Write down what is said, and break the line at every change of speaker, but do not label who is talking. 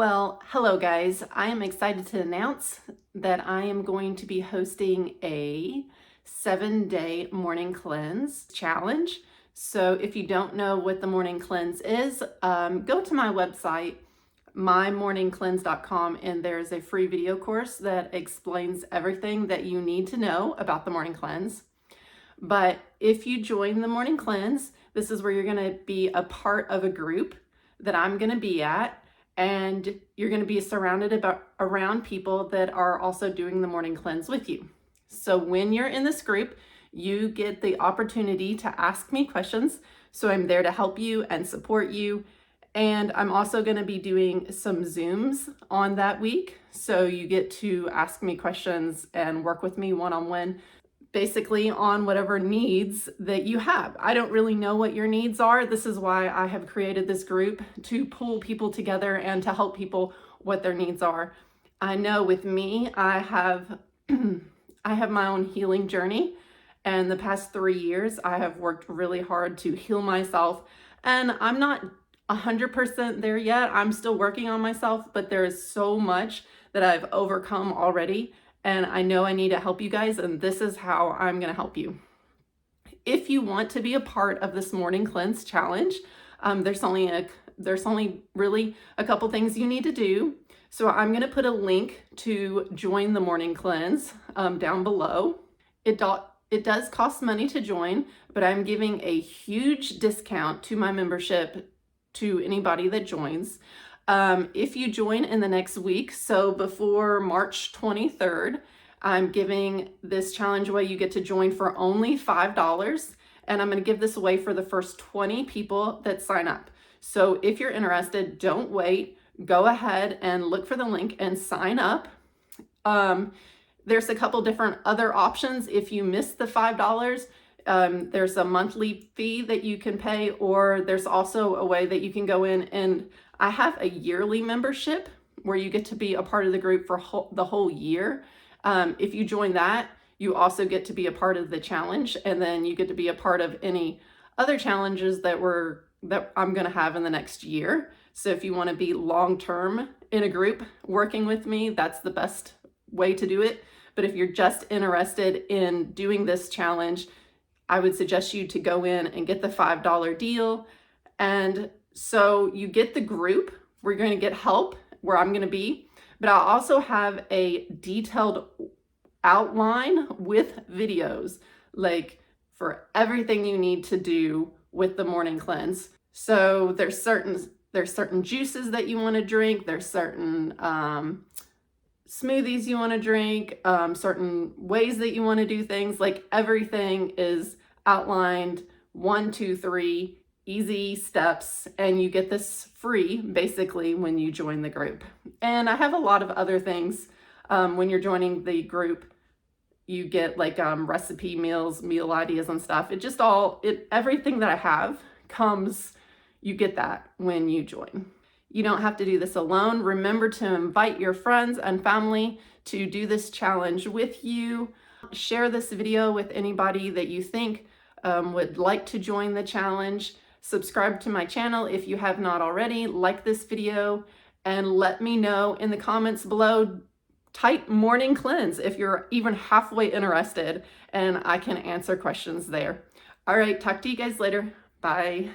Well, hello guys. I am excited to announce that I am going to be hosting a 7-day morning cleanse challenge. So if you don't know what the morning cleanse is, go to my website, mymorningcleanse.com, and there's a free video course that explains everything that you need to know about the morning cleanse. But if you join the morning cleanse, this is where you're going to be a part of a group that I'm going to be at. And you're going to be surrounded around people that are also doing the morning cleanse with you. So when you're in this group, you get the opportunity to ask me questions. So I'm there to help you and support you. And I'm also going to be doing some Zooms on that week. So you get to ask me questions and work with me one-on-one, basically on whatever needs that you have. I don't really know what your needs are. This is why I have created this group, to pull people together and to help people what their needs are. I know with me, I have my own healing journey, and the past 3 years I have worked really hard to heal myself, and I'm not 100% there yet. I'm still working on myself, but there is so much that I've overcome already. And I know I need to help you guys, and this is how I'm going to help you. If you want to be a part of this morning cleanse challenge, there's only really a couple things you need to do. So I'm going to put a link to join the morning cleanse down below. It does cost money to join, but I'm giving a huge discount to my membership to anybody that joins. If you join in the next week, so before March 23rd, I'm giving this challenge away. You get to join for only $5, and I'm going to give this away for the first 20 people that sign up. So if you're interested, don't wait. Go ahead and look for the link and sign up. There's a couple different other options. If you miss the $5, there's a monthly fee that you can pay, or there's also a way that you can go in, and I have a yearly membership where you get to be a part of the group for the whole year. If you join that, you also get to be a part of the challenge, and then you get to be a part of any other challenges that I'm going to have in the next year. So if you want to be long-term in a group working with me, that's the best way to do it. But if you're just interested in doing this challenge, I would suggest you to go in and get the $5 deal. And so you get the group, we're going to get help where I'm going to be, but I'll also have a detailed outline with videos, like for everything you need to do with the morning cleanse. So there's certain juices that you want to drink, there's certain smoothies you want to drink, certain ways that you want to do things, like everything is outlined 1, 2, 3 easy steps, and you get this free basically when you join the group. And I have a lot of other things. When you're joining the group, you get like recipe meals, meal ideas and stuff. Everything that I have comes, you get that when you join. You don't have to do this alone. Remember to invite your friends and family to do this challenge with you. Share this video with anybody that you think would like to join the challenge. Subscribe to my channel if you have not already. Like this video, and let me know in the comments below. Type morning cleanse if you're even halfway interested, and I can answer questions there. All right, talk to you guys later. Bye.